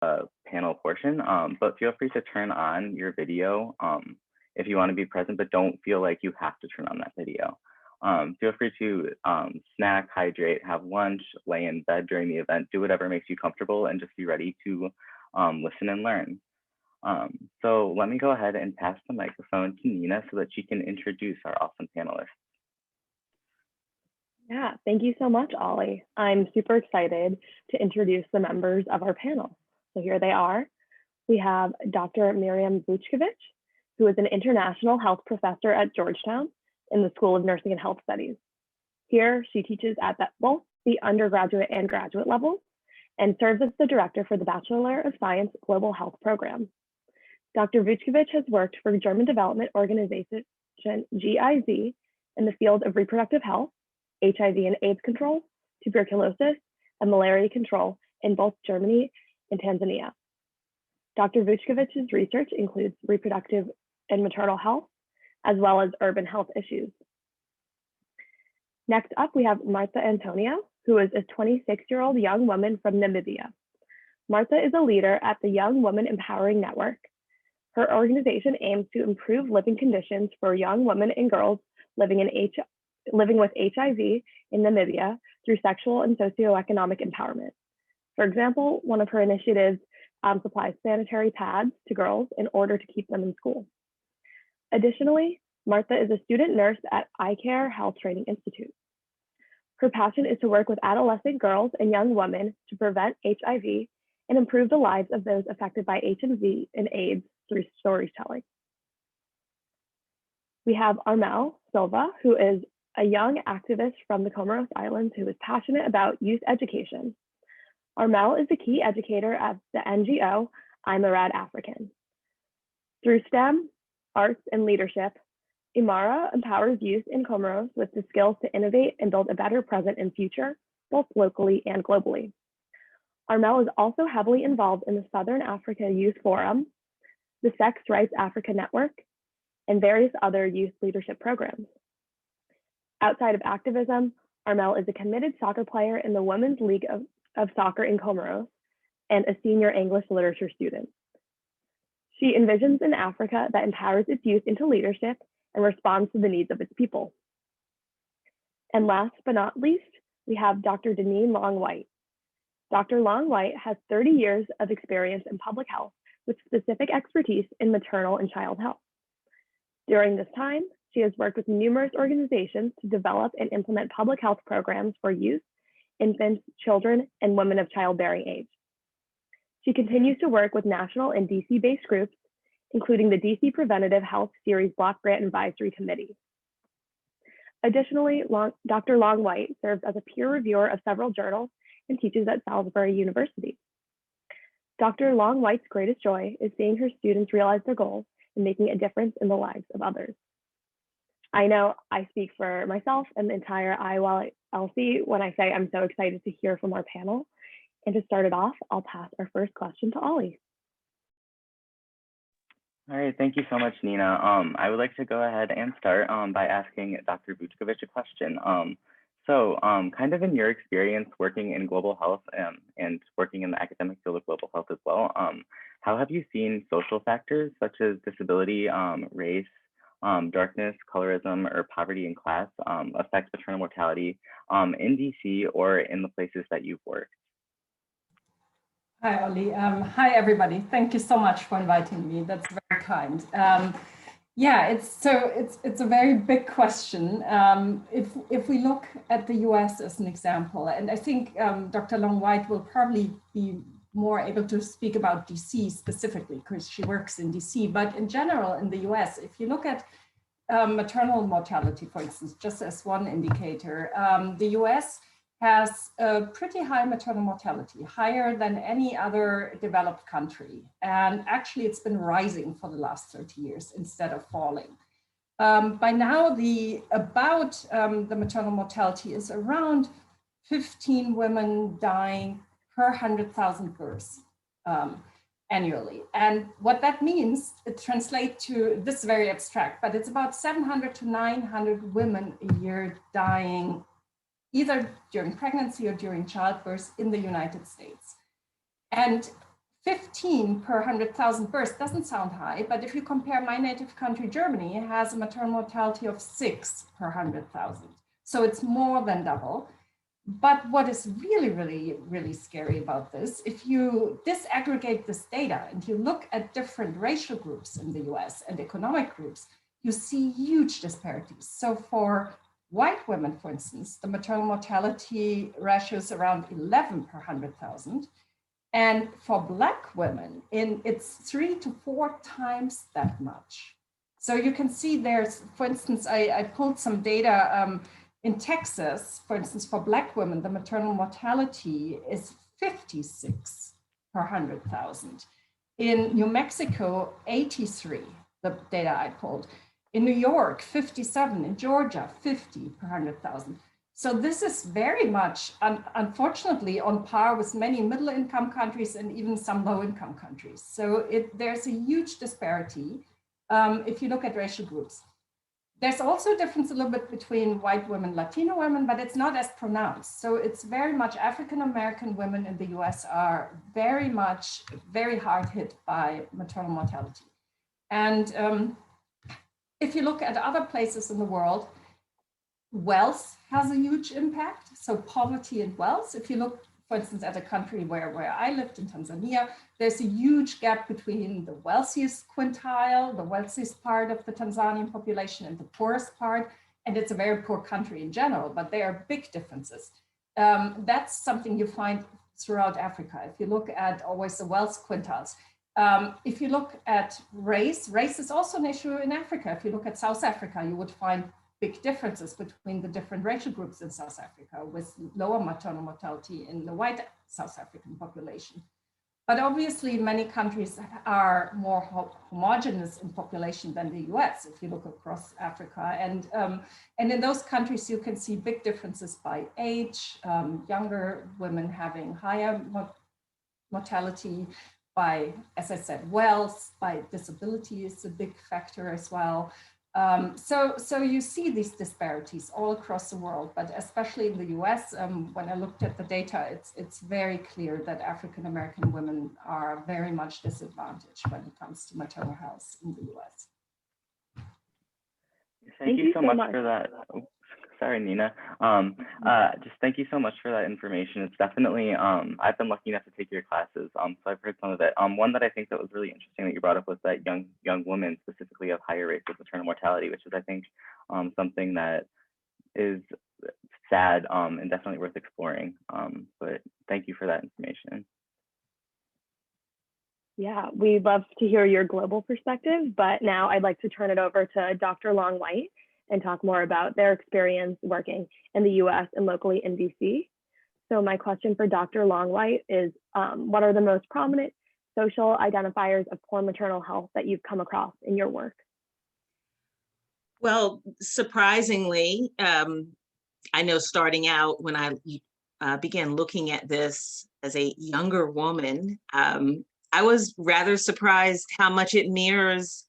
panel portion, but feel free to turn on your video if you want to be present, but don't feel like you have to turn on that video. Feel free to snack, hydrate, have lunch, lay in bed during the event, do whatever makes you comfortable, and just be ready to listen and learn. So let me go ahead and pass the microphone to Nina so that she can introduce our awesome panelists. Yeah, thank you so much, Ollie. I'm super excited to introduce the members of our panel. So here they are. We have Dr. Miriam Vuckovic, who is an international health professor at Georgetown in the School of Nursing and Health Studies. Here, she teaches at both the undergraduate and graduate levels and serves as the director for the Bachelor of Science Global Health Program. Dr. Vuckovic has worked for German development organization GIZ in the field of reproductive health, HIV and AIDS control, tuberculosis, and malaria control in both Germany and Tanzania. Dr. Vuckovic's research includes reproductive and maternal health, as well as urban health issues. Next up, we have Martha Antonio, who is a 26-year-old young woman from Namibia. Martha is a leader at the Young Women Empowering Network. Her organization aims to improve living conditions for young women and girls living with HIV in Namibia through sexual and socioeconomic empowerment. For example, one of her initiatives supplies sanitary pads to girls in order to keep them in school. Additionally, Martha is a student nurse at iCare Health Training Institute. Her passion is to work with adolescent girls and young women to prevent HIV and improve the lives of those affected by HIV and AIDS through storytelling. We have Armel Silva, who is a young activist from the Comoros Islands who is passionate about youth education. Armel is the key educator at the NGO IMARA African. Through STEM, arts, and leadership, IMARA empowers youth in Comoros with the skills to innovate and build a better present and future, both locally and globally. Armel is also heavily involved in the Southern Africa Youth Forum, the Sex Rights Africa Network, and various other youth leadership programs. Outside of activism, Armel is a committed soccer player in the Women's League of Soccer in Comoros and a senior English literature student. She envisions an Africa that empowers its youth into leadership and responds to the needs of its people. And last but not least, we have Dr. Deneen Long-White. Dr. Long-White has 30 years of experience in public health with specific expertise in maternal and child health. During this time, she has worked with numerous organizations to develop and implement public health programs for youth, infants, children, and women of childbearing age. She continues to work with national and DC-based groups, including the DC Preventative Health Series Block Grant Advisory Committee. Additionally, Dr. Long-White serves as a peer reviewer of several journals and teaches at Salisbury University. Dr. Long-White's greatest joy is seeing her students realize their goals and making a difference in the lives of others. I know I speak for myself and the entire IYLC when I say I'm so excited to hear from our panel. And to start it off, I'll pass our first question to Ollie. All right, thank you so much, Nina. I would like to go ahead and start by asking Dr. Vuckovic a question. Kind of in your experience working in global health and working in the academic field of global health as well, how have you seen social factors such as disability, race, darkness, colorism, or poverty and class affect maternal mortality in DC or in the places that you've worked? Hi, Ollie. Hi, everybody. Thank you so much for inviting me. That's very kind. Yeah, it's a very big question. If we look at the US as an example, and I think Dr. Long-White will probably be more able to speak about DC specifically because she works in DC, but in general in the US, if you look at maternal mortality, for instance, just as one indicator, the US has a pretty high maternal mortality, higher than any other developed country. And actually it's been rising for the last 30 years instead of falling. By now, the maternal mortality is around 15 women dying per 100,000 births annually. And what that means, it translates to, this is very abstract, but it's about 700 to 900 women a year dying either during pregnancy or during childbirth in the United States. And 15 per 100,000 births doesn't sound high, but if you compare my native country, Germany, it has a maternal mortality of 6 per 100,000. So it's more than double. But what is really, really, really scary about this, if you disaggregate this data and you look at different racial groups in the US and economic groups, you see huge disparities. So for white women, for instance, the maternal mortality ratio is around 11 per 100,000. And for Black women, it's 3 to 4 times that much. So you can see there's, for instance, I pulled some data in Texas, for instance, for Black women, the maternal mortality is 56 per 100,000. In New Mexico, 83, the data I pulled. In New York, 57. In Georgia, 50 per 100,000. So this is very much, unfortunately, on par with many middle-income countries and even some low-income countries. So there's a huge disparity if you look at racial groups. There's also a difference a little bit between white women, Latino women, but it's not as pronounced. So it's very much African-American women in the US are very hard hit by maternal mortality. And if you look at other places in the world, wealth has a huge impact. So poverty and wealth. If you look, for instance, at a country where I lived in Tanzania, there's a huge gap between the wealthiest quintile, the wealthiest part of the Tanzanian population, and the poorest part. And it's a very poor country in general, but there are big differences. That's something you find throughout Africa. If you look at always the wealth quintiles. If you look at race is also an issue in Africa. If you look at South Africa, you would find big differences between the different racial groups in South Africa, with lower maternal mortality in the white South African population. But obviously many countries are more homogeneous in population than the US, if you look across Africa. And in those countries, you can see big differences by age, younger women having higher mortality, by, as I said, wealth, by disability is a big factor as well. So you see these disparities all across the world, but especially in the US, when I looked at the data, it's very clear that African-American women are very much disadvantaged when it comes to maternal health in the US. Thank you so much for that. Oh, sorry, Nina. Just thank you so much for that information. It's definitely, I've been lucky enough to take your classes, so I've heard some of it. One that I think that was really interesting that you brought up was that young women specifically have higher rates of maternal mortality, which is, I think, something that is sad and definitely worth exploring. But thank you for that information. Yeah, we'd love to hear your global perspective, but now I'd like to turn it over to Dr. Long-White and talk more about their experience working in the US and locally in DC. So my question for Dr. Long-White is, what are the most prominent social identifiers of poor maternal health that you've come across in your work? Well, surprisingly, I know starting out when I began looking at this as a younger woman, I was rather surprised how much it mirrors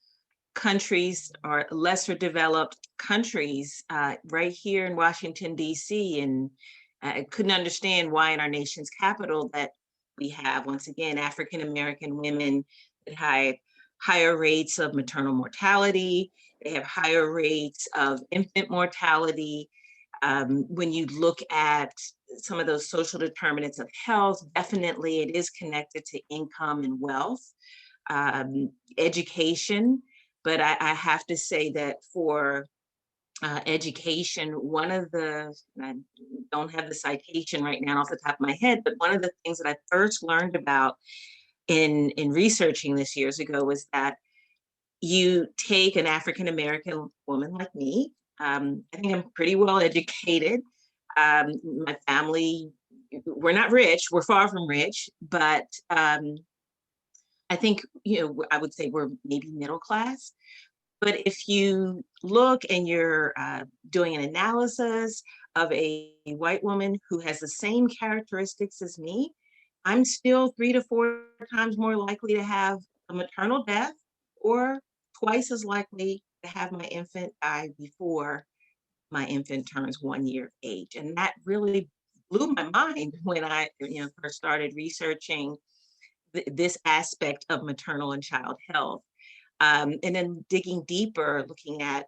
countries or lesser developed countries right here in Washington, DC. And I couldn't understand why in our nation's capital that we have, once again, African-American women that have higher rates of maternal mortality. They have higher rates of infant mortality. When you look at some of those social determinants of health, definitely it is connected to income and wealth, education. But I have to say that for education, one of the, I don't have the citation right now off the top of my head, but one of the things that I first learned about in researching this years ago was that you take an African-American woman like me. I think I'm pretty well educated. My family, we're not rich, we're far from rich, but I think, I would say we're maybe middle class. But if you look and you're doing an analysis of a white woman who has the same characteristics as me, I'm still 3 to 4 times more likely to have a maternal death, or twice as likely to have my infant die before my infant turns 1 year of age. And that really blew my mind when I first started researching this aspect of maternal and child health. And then digging deeper, looking at,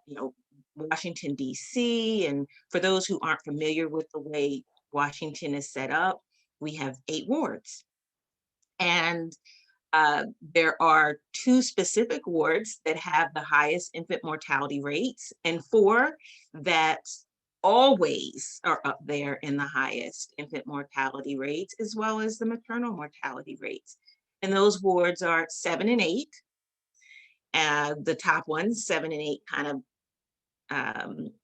Washington, D.C. And for those who aren't familiar with the way Washington is set up, we have 8 wards. And there are 2 specific wards that have the highest infant mortality rates, and 4 that always are up there in the highest infant mortality rates, as well as the maternal mortality rates. And those wards are 7 and 8. The top ones, 7 and 8, kind of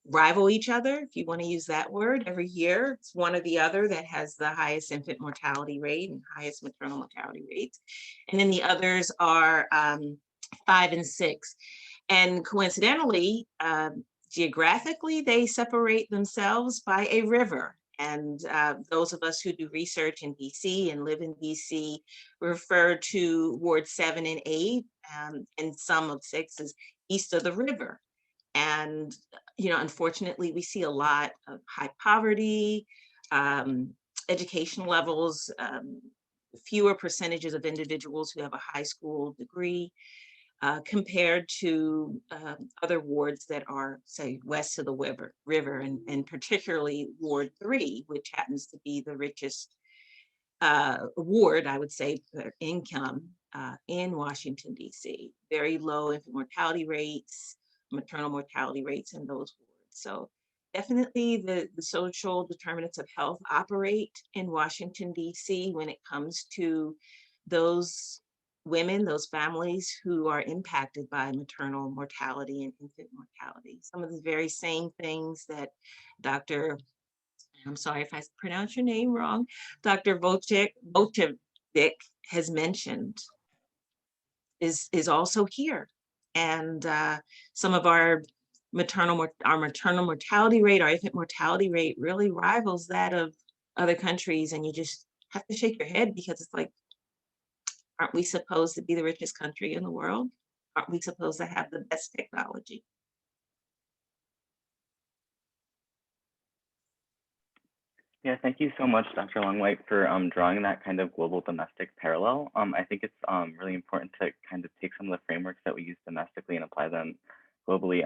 rival each other, if you want to use that word. Every year, it's one or the other that has the highest infant mortality rate and highest maternal mortality rates. And then the others are 5 and 6. And coincidentally, geographically, they separate themselves by a river. And those of us who do research in DC and live in DC refer to Ward 7 and 8, and some of 6 is east of the river. And, unfortunately, we see a lot of high poverty, education levels, fewer percentages of individuals who have a high school degree compared to other wards that are, say, west of the river, and particularly Ward 3, which happens to be the richest ward, I would say, per income in Washington, D.C. Very low infant mortality rates, maternal mortality rates in those wards. So definitely the social determinants of health operate in Washington, D.C. when it comes to those women, those families who are impacted by maternal mortality and infant mortality. Some of the very same things that I'm sorry if I pronounce your name wrong, Dr. Vuckovic has mentioned is also here. And some of our maternal mortality rate, our infant mortality rate really rivals that of other countries. And you just have to shake your head, because it's like, aren't we supposed to be the richest country in the world? Aren't we supposed to have the best technology? Yeah, thank you so much, Dr. Longwhite, for drawing that kind of global domestic parallel. I think it's really important to kind of take some of the frameworks that we use domestically and apply them globally,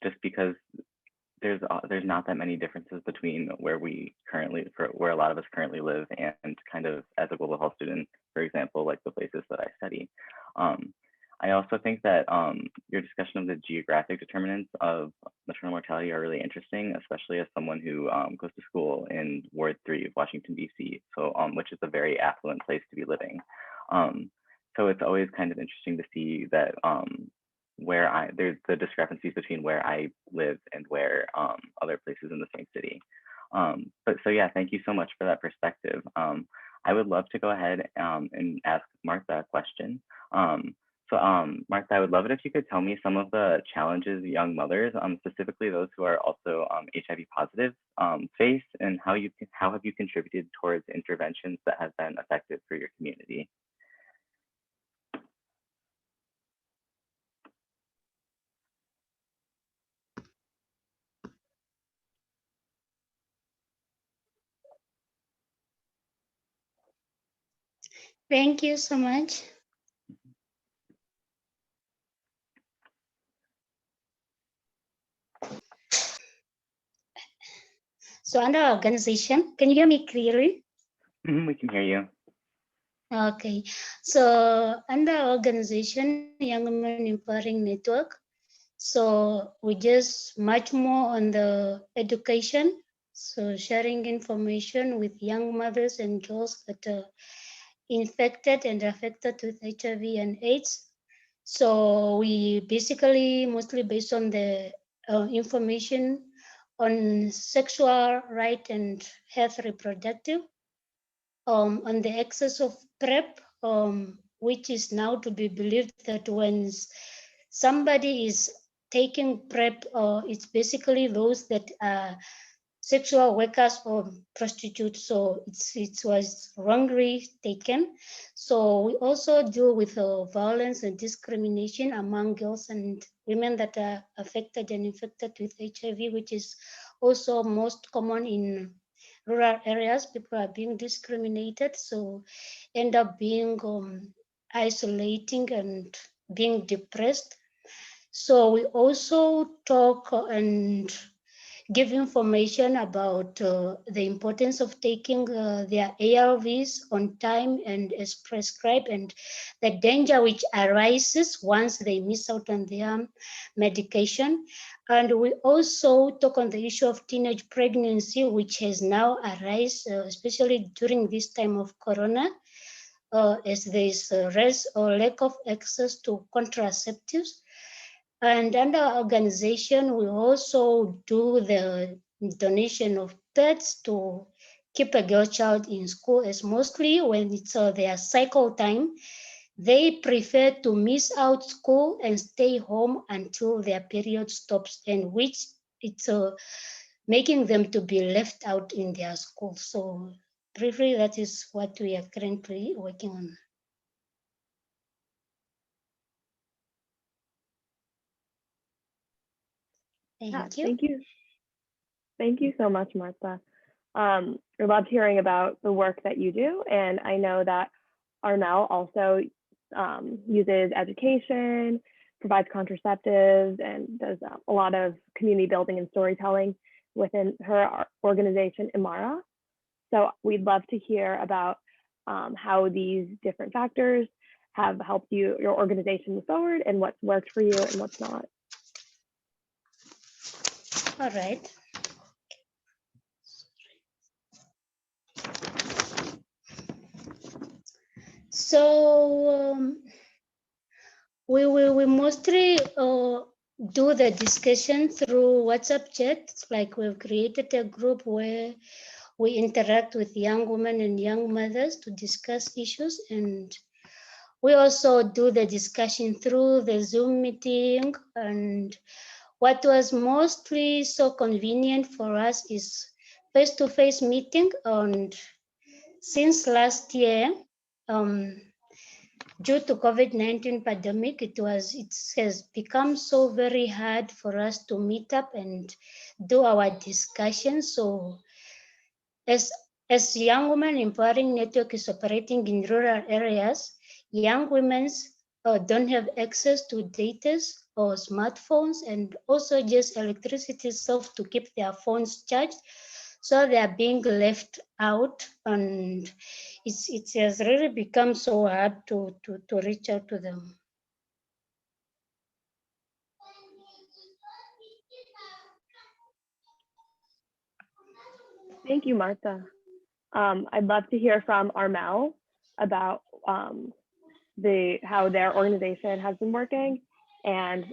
just because there's not that many differences between where a lot of us currently live and kind of as a global health student, for example, like the places that I study. I also think that your discussion of the geographic determinants of maternal mortality are really interesting, especially as someone who goes to school in Ward 3 of Washington, D.C., so which is a very affluent place to be living. So it's always kind of interesting to see that there's the discrepancies between where I live and where other places in the same city. So yeah, thank you so much for that perspective. I would love to go ahead and ask Martha a question. Martha, I would love it if you could tell me some of the challenges young mothers, specifically those who are also HIV positive, face, and how have you contributed towards interventions that have been effective for your community? Thank you so much. So under our organization, can you hear me clearly? We can hear you. Okay, so under our organization, Young Women Empowering Network, so we just much more on the education, so sharing information with young mothers and girls that are infected and affected with HIV and AIDS. So we basically mostly based on the information on sexual right and health reproductive, on the excess of PrEP, which is now to be believed that when somebody is taking PrEP, it's basically those that are sexual workers or prostitutes, so it was wrongly taken. So we also deal with violence and discrimination among girls and women that are affected and infected with HIV, which is also most common in rural areas, people are being discriminated, so end up being isolating and being depressed. So we also talk and give information about the importance of taking their ARVs on time and as prescribed, and the danger which arises once they miss out on their medication. And we also talk on the issue of teenage pregnancy, which has now arisen, especially during this time of Corona, as there is a rise or lack of access to contraceptives. And under our organization, we also do the donation of pets to keep a girl child in school, as mostly when it's their cycle time, they prefer to miss out school and stay home until their period stops, and which it's making them to be left out in their school. So briefly, that is what we are currently working on. Thank you. Thank you. Thank you so much, Martha. I loved hearing about the work that you do, and I know that Armel also uses education, provides contraceptives, and does a lot of community building and storytelling within her organization, IMARA. So we'd love to hear about how these different factors have helped your organization move forward, and what's worked for you and what's not. All right. So we mostly do the discussion through WhatsApp chat. Like we've created a group where we interact with young women and young mothers to discuss issues, and we also do the discussion through the Zoom meeting. And what was mostly so convenient for us is face-to-face meeting. And since last year, due to COVID-19 pandemic, it has become so very hard for us to meet up and do our discussion. So as Young Women Empowering Network is operating in rural areas, young women don't have access to data or smartphones, and also just electricity itself to keep their phones charged. So they are being left out, and it has really become so hard to reach out to them. Thank you, Martha. I'd love to hear from Armel about how their organization has been working and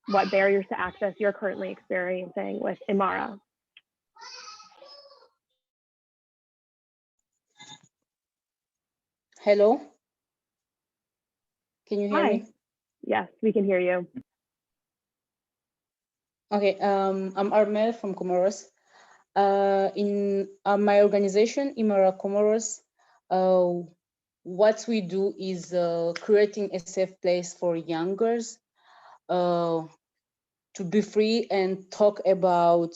what barriers to access you're currently experiencing with IMARA. Hello, can you hear me? Yes, we can hear you. Okay, I'm Armel from Comoros. In my organization, IMARA Comoros, what we do is creating a safe place for young girls to be free and talk about.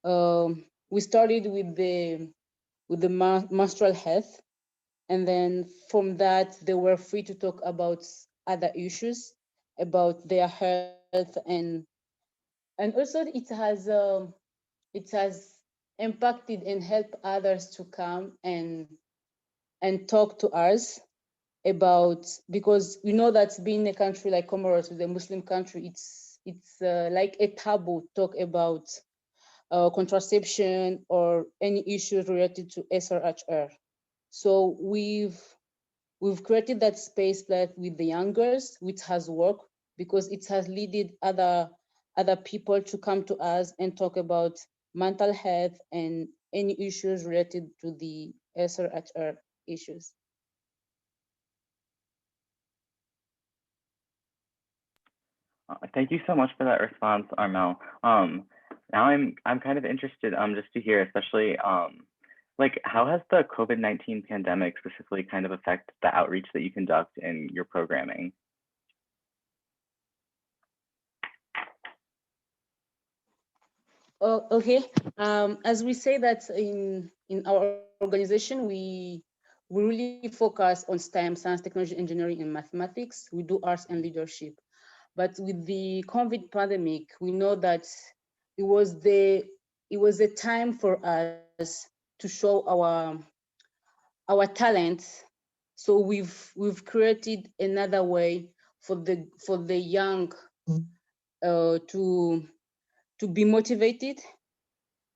We started with the menstrual health, and then from that they were free to talk about other issues about their health, and also it has impacted and helped others to come and talk to us about, because we know that being a country like Comoros, with a Muslim country, it's like a taboo talk about contraception or any issues related to SRHR. So we've created that space with the young girls, which has worked because it has led other people to come to us and talk about mental health and any issues related to the SRHR issues. Thank you so much for that response, Armel. Now I'm kind of interested just to hear, especially like, how has the COVID-19 pandemic specifically kind of affect the outreach that you conduct in your programming? Okay. As we say that in our organization, we really focus on STEM, science, technology, engineering, and mathematics. We do arts and leadership. But with the COVID pandemic, we know that it was a time for us to show our talents. So we've created another way for the young to be motivated,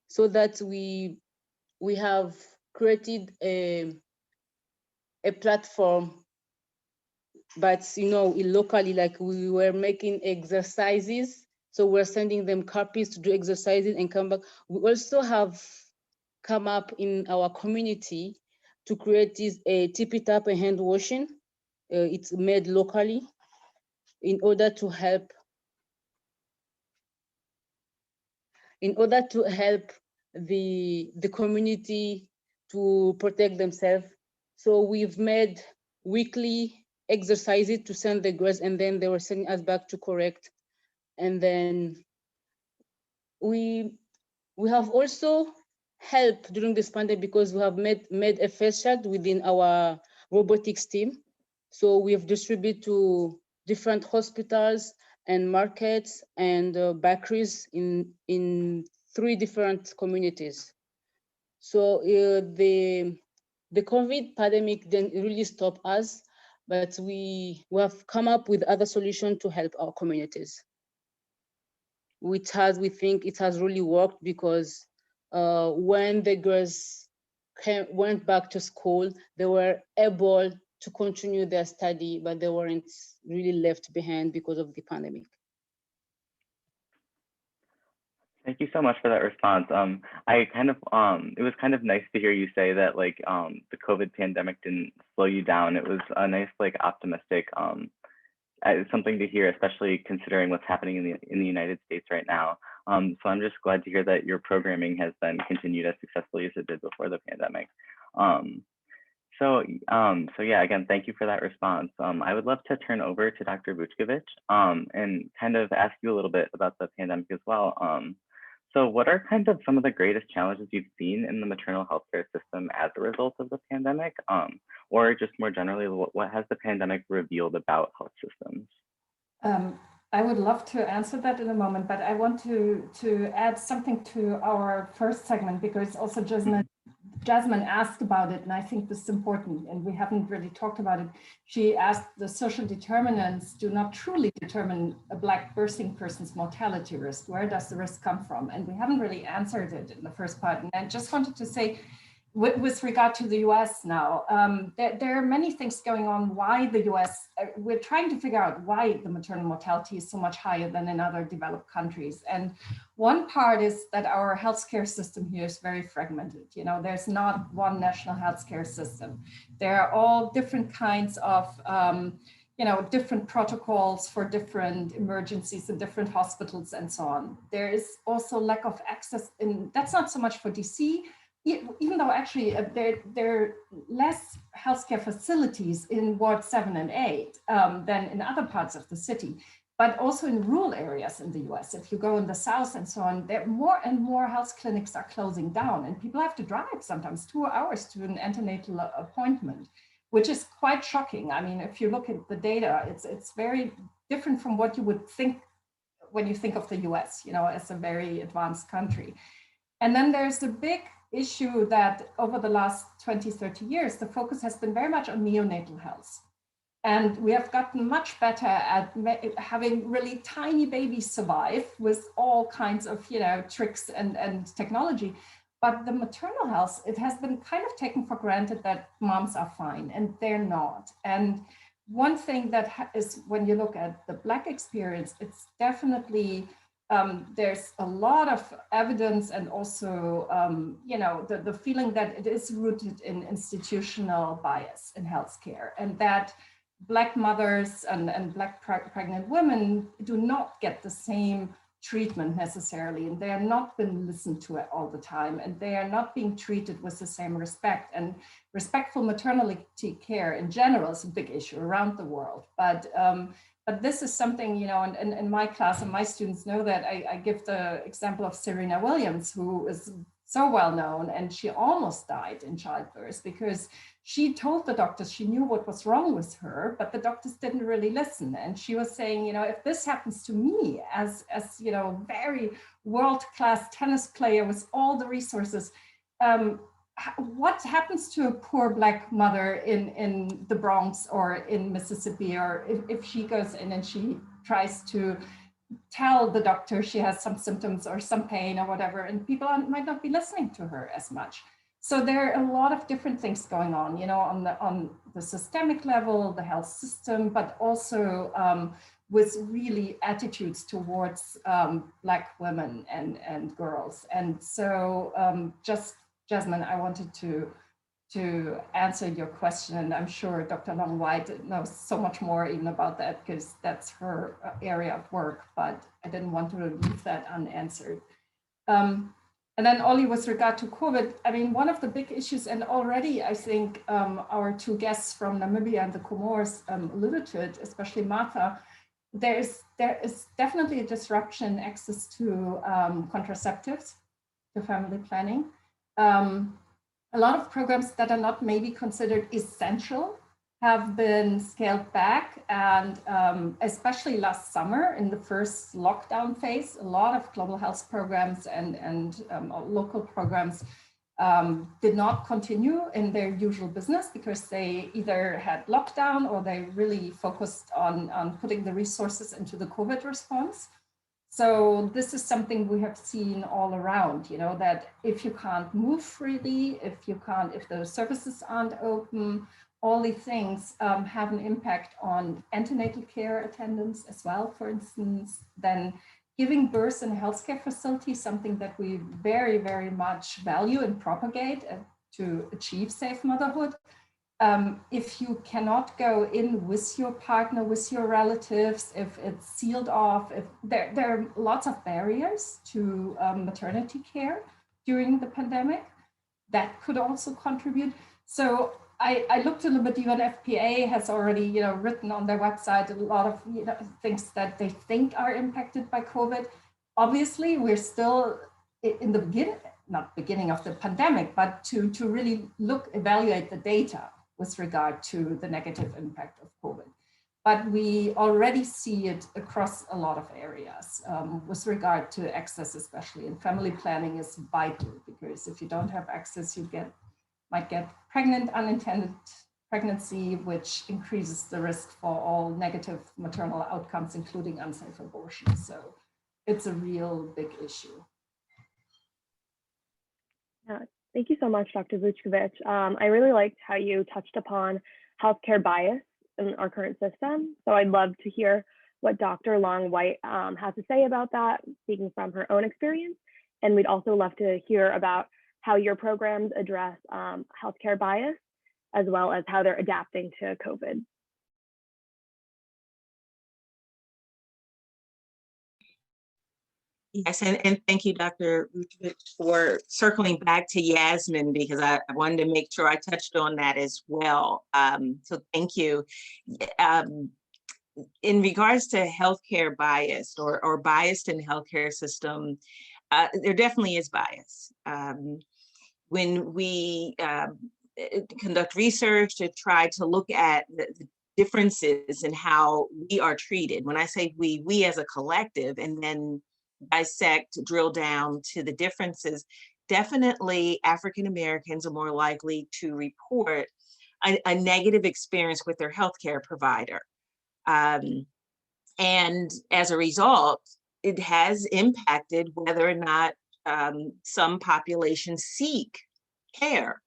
so that we have created a platform, but locally, like we were making exercises, so we're sending them copies to do exercises and come back. We also have come up in our community to create this tip it up and hand washing. It's made locally in order to help the community to protect themselves. So we've made weekly exercises to send the girls, and then they were sending us back to correct. And then we have also helped during this pandemic, because we have made a face shield within our robotics team. So we have distributed to different hospitals and markets and bakeries in 3 different communities. So the COVID pandemic didn't really stop us, but we have come up with other solutions to help our communities, which we think it has really worked, because when the girls went back to school, they were able to continue their study, but they weren't really left behind because of the pandemic. Thank you so much for that response. It was kind of nice to hear you say that the COVID pandemic didn't slow you down. It was a nice, optimistic something to hear, especially considering what's happening in the United States right now. So I'm just glad to hear that your programming has been continued as successfully as it did before the pandemic. So yeah, again, thank you for that response. I would love to turn over to Dr. Vuckovic and kind of ask you a little bit about the pandemic as well. So what are kind of some of the greatest challenges you've seen in the maternal healthcare system as a result of the pandemic? Or just more generally, what has the pandemic revealed about health systems? I would love to answer that in a moment, but I want to add something to our first segment, because also Jasmine asked about it, and I think this is important, and we haven't really talked about it. She asked, the social determinants do not truly determine a Black birthing person's mortality risk. Where does the risk come from? And we haven't really answered it in the first part. And I just wanted to say, with regard to the US now, there are many things going on why the US, we're trying to figure out why the maternal mortality is so much higher than in other developed countries. And one part is that our healthcare system here is very fragmented. There's not one national healthcare system. There are all different kinds of different protocols for different emergencies in different hospitals and so on. There is also lack of access, and that's not so much for DC, even though actually there are less healthcare facilities in Ward 7 and 8 than in other parts of the city, but also in rural areas in the US. If you go in the South and so on, there more and more health clinics are closing down, and people have to drive sometimes 2 hours to an antenatal appointment, which is quite shocking. I mean, if you look at the data, it's very different from what you would think when you think of the US, as a very advanced country. And then there's the big issue that over the last 20, 30 years, the focus has been very much on neonatal health. And we have gotten much better at having really tiny babies survive with all kinds of tricks and technology. But the maternal health, it has been kind of taken for granted that moms are fine, and they're not. And one thing that is, when you look at the Black experience, it's definitely, there's a lot of evidence, and also, the feeling that it is rooted in institutional bias in healthcare, and that Black mothers and Black pregnant women do not get the same treatment necessarily, and they are not been listened to all the time, and they are not being treated with the same respect. And respectful maternity care in general is a big issue around the world. But this is something, you know, and in my class, and my students know that I give the example of Serena Williams, who is so well known, and she almost died in childbirth because she told the doctors she knew what was wrong with her, but the doctors didn't really listen. And she was saying, you know, if this happens to me as you know, very world-class tennis player with all the resources, what happens to a poor Black mother in the Bronx or in Mississippi, or if she goes in and she tries to tell the doctor she has some symptoms or some pain or whatever, and people might not be listening to her as much. So there are a lot of different things going on, you know, on the systemic level, the health system, but also with really attitudes towards Black women and girls. And so just, Jasmine, I wanted to answer your question, and I'm sure Dr. Long-White knows so much more even about that because that's her area of work, but I didn't want to leave that unanswered. And then Ollie, with regard to COVID, I mean, one of the big issues, and already I think our two guests from Namibia and the Comoros alluded to it, especially Martha, there is definitely a disruption in access to contraceptives, to family planning. A lot of programs that are not maybe considered essential have been scaled back, and especially last summer in the first lockdown phase, a lot of global health programs and local programs did not continue in their usual business because they either had lockdown or they really focused on putting the resources into the COVID response. So this is something we have seen all around, you know, that if you can't move freely, if the services aren't open, all these things have an impact on antenatal care attendance as well, for instance. Then giving birth in a healthcare facility, something that we very, very much value and propagate to achieve safe motherhood. If you cannot go in with your partner, with your relatives, if it's sealed off, if there are lots of barriers to maternity care during the pandemic, that could also contribute. So I looked a little bit, even FPA has already, you know, written on their website a lot of, you know, things that they think are impacted by COVID. Obviously, we're still in the beginning of the pandemic, but to really evaluate the data with regard to the negative impact of COVID. But we already see it across a lot of areas with regard to access, especially, and family planning is vital, because if you don't have access, you might get pregnant, unintended pregnancy, which increases the risk for all negative maternal outcomes, including unsafe abortion. So it's a real big issue. Yeah, thank you so much, Dr. Vuckovic. I really liked how you touched upon healthcare bias in our current system. So I'd love to hear what Dr. Long-White has to say about that, speaking from her own experience. And we'd also love to hear about how your programs address healthcare bias, as well as how they're adapting to COVID. Yes, and thank you, Dr. Vuckovic, for circling back to Yasmin, because I wanted to make sure I touched on that as well. So thank you. In regards to healthcare bias or biased in the healthcare system, there definitely is bias. When we conduct research to try to look at the differences in how we are treated, when I say we as a collective, and then dissect, drill down to the differences, definitely African Americans are more likely to report a negative experience with their healthcare provider. And as a result, it has impacted whether or not some populations seek care.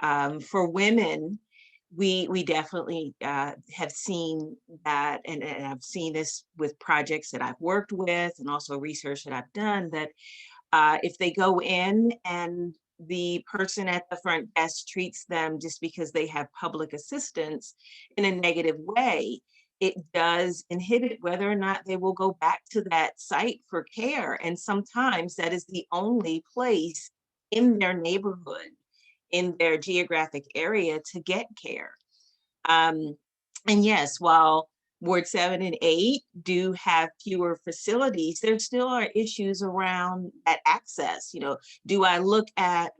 For women, we definitely have seen that, and I've seen this with projects that I've worked with and also research that I've done, that if they go in and the person at the front desk treats them just because they have public assistance in a negative way, it does inhibit whether or not they will go back to that site for care. And sometimes that is the only place in their neighborhood, in their geographic area to get care. And yes, while Ward 7 and 8 do have fewer facilities, there still are issues around that access. Do I look at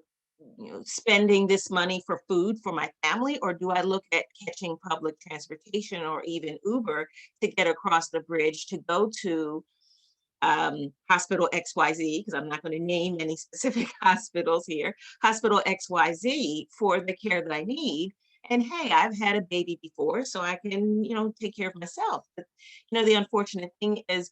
spending this money for food for my family, or do I look at catching public transportation or even Uber to get across the bridge to go to hospital XYZ, because I'm not going to name any specific hospitals here, hospital XYZ for the care that I need. And hey, I've had a baby before, so I can, take care of myself. But, the unfortunate thing is,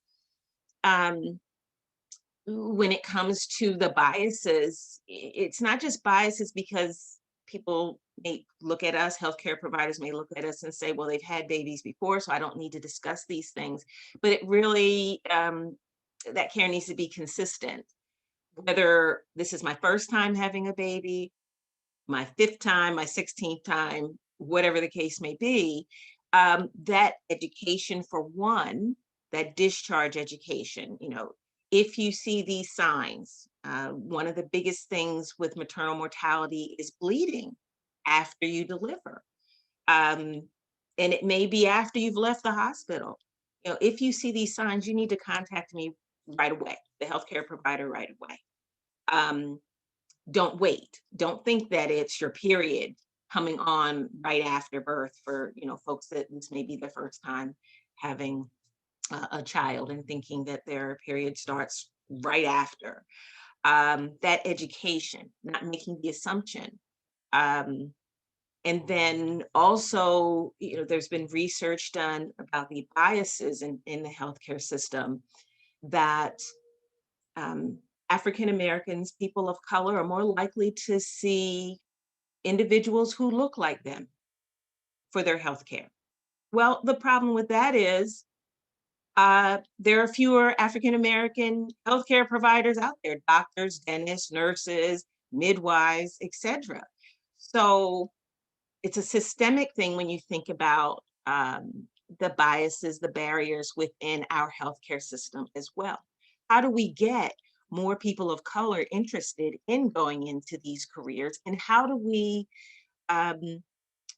when it comes to the biases, it's not just biases because people may look at us, healthcare providers may look at us and say, well, they've had babies before, so I don't need to discuss these things. But it really, that care needs to be consistent. Whether this is my first time having a baby, my 5th time, my 16th time, whatever the case may be, that education for one, that discharge education, if you see these signs, one of the biggest things with maternal mortality is bleeding after you deliver. And it may be after you've left the hospital. If you see these signs, you need to contact me right away, the healthcare provider right away. Don't wait. Don't think that it's your period coming on right after birth for, folks that this may be their first time having a child and thinking that their period starts right after. That education, not making the assumption. And then also, there's been research done about the biases in the healthcare system that African Americans, people of color, are more likely to see individuals who look like them for their healthcare. Well, the problem with that is there are fewer African American healthcare providers out there: doctors, dentists, nurses, midwives, etc. So it's a systemic thing when you think about the biases, the barriers within our healthcare system as well. How do we get more people of color interested in going into these careers? And how do we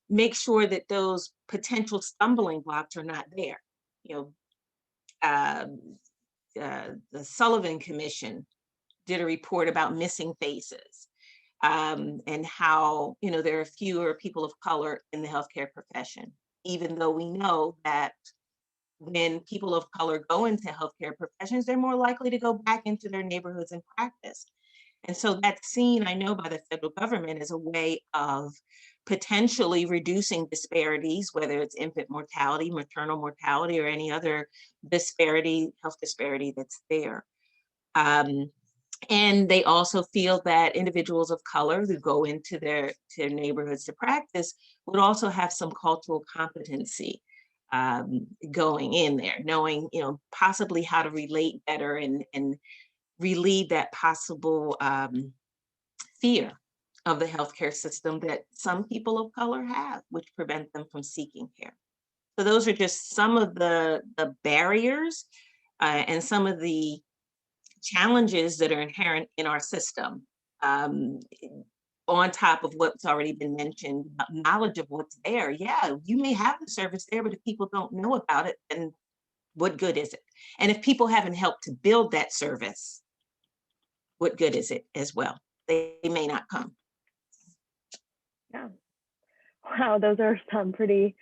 make sure that those potential stumbling blocks are not there? The Sullivan Commission did a report about missing faces, and how there are fewer people of color in the healthcare profession, even though we know that when people of color go into healthcare professions, they're more likely to go back into their neighborhoods and practice. And so that's seen, I know, by the federal government as a way of potentially reducing disparities, whether it's infant mortality, maternal mortality, or any other disparity, health disparity that's there. And they also feel that individuals of color who go into their neighborhoods to practice would also have some cultural competency going in there, knowing, possibly how to relate better and relieve that possible fear of the healthcare system that some people of color have, which prevent them from seeking care. So those are just some of the barriers and some of the challenges that are inherent in our system. On top of what's already been mentioned, knowledge of what's there. Yeah, you may have the service there, but if people don't know about it, then what good is it? And if people haven't helped to build that service, what good is it as well? They may not come. Yeah. Wow, those are some pretty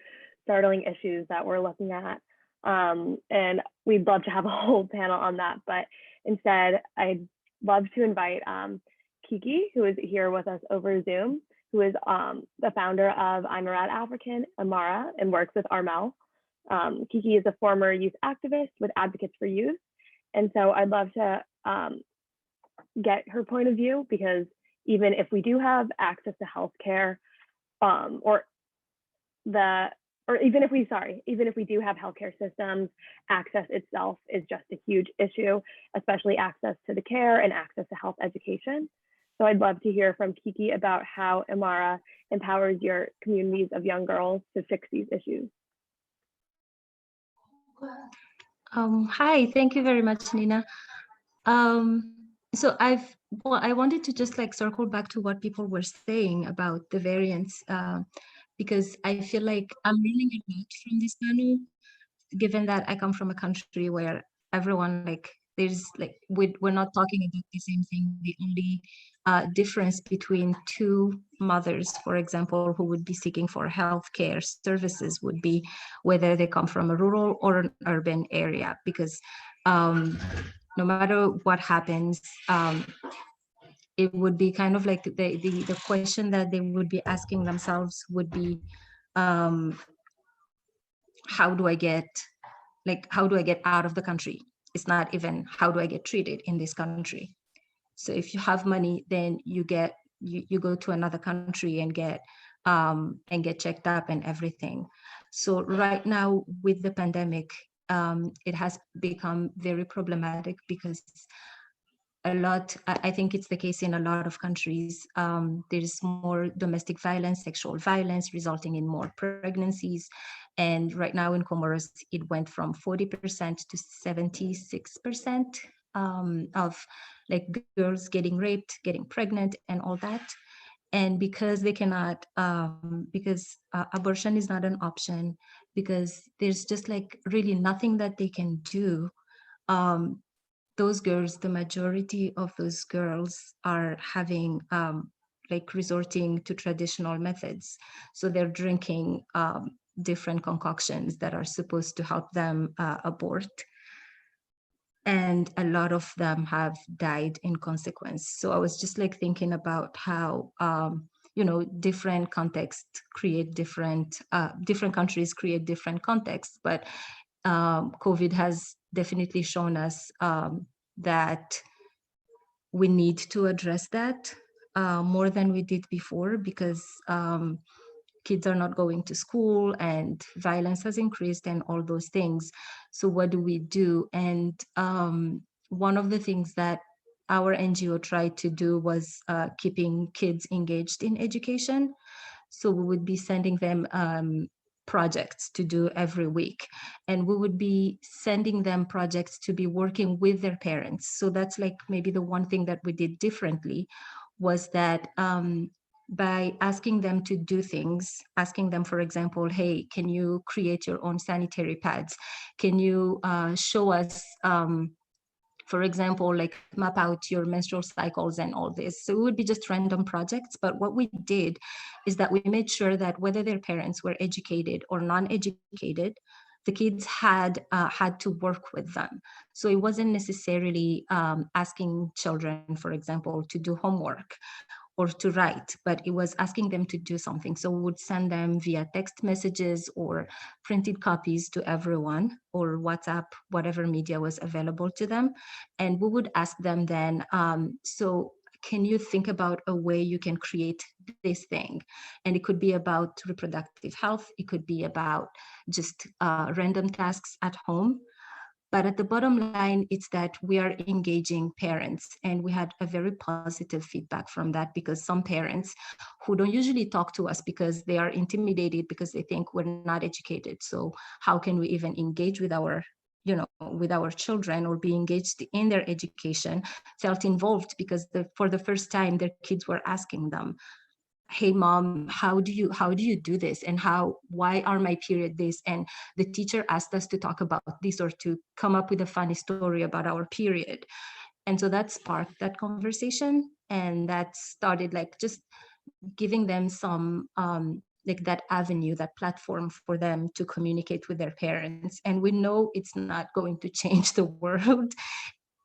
startling issues that we're looking at. And we'd love to have a whole panel on that, but instead, I'd love to invite Kiki, who is here with us over Zoom, who is the founder of IMARA African, IMARA, and works with Armel. Kiki is a former youth activist with Advocates for Youth. And so I'd love to get her point of view, because even if we do have access to healthcare, even if we do have healthcare systems, access itself is just a huge issue, especially access to the care and access to health education. So I'd love to hear from Kiki about how IMARA empowers your communities of young girls to fix these issues. Hi, thank you very much, Nina. So I wanted to just like circle back to what people were saying about the variants, because I feel like I'm learning a lot from this panel, given that I come from a country where everyone like there's like we're not talking about the same thing. The only difference between two mothers, for example, who would be seeking for healthcare services would be whether they come from a rural or an urban area, because no matter what happens, it would be kind of like the question that they would be asking themselves would be, how do I get out of the country? It's not even how do I get treated in this country. So if you have money, then you go to another country and get checked up and everything. So right now with the pandemic, it has become very problematic because I think it's the case in a lot of countries. There's more domestic violence, sexual violence, resulting in more pregnancies. And right now in Comoros, it went from 40% to 76% of like girls getting raped, getting pregnant, and all that. And because they cannot, because abortion is not an option, because there's just like really nothing that they can do. Those girls, the majority of those girls are having like resorting to traditional methods. So they're drinking different concoctions that are supposed to help them abort. And a lot of them have died in consequence. So I was just like thinking about how, different contexts create different countries create different contexts, but COVID has definitely shown us that we need to address that more than we did before, because kids are not going to school and violence has increased and all those things. So what do we do? And one of the things that our NGO tried to do was keeping kids engaged in education. So we would be sending them projects to do every week, and we would be sending them projects to be working with their parents. So that's like maybe the one thing that we did differently was that by asking them to do things, asking them, for example, hey, can you create your own sanitary pads? Can you show us, for example, like map out your menstrual cycles and all this. So it would be just random projects. But what we did is that we made sure that whether their parents were educated or non-educated, the kids had to work with them. So it wasn't necessarily asking children, for example, to do homework or to write, but it was asking them to do something. So we would send them via text messages or printed copies to everyone, or WhatsApp, whatever media was available to them. And we would ask them then, so can you think about a way you can create this thing? And it could be about reproductive health. It could be about just random tasks at home. But at the bottom line, it's that we are engaging parents, and we had a very positive feedback from that, because some parents who don't usually talk to us because they are intimidated because they think we're not educated. So how can we even engage with our children or be engaged in their education, felt involved because for the first time their kids were asking them, hey mom, how do you do this, and why are my period this? And the teacher asked us to talk about this or to come up with a funny story about our period. And so that sparked that conversation, and that started like just giving them some like that avenue, that platform for them to communicate with their parents. And we know it's not going to change the world,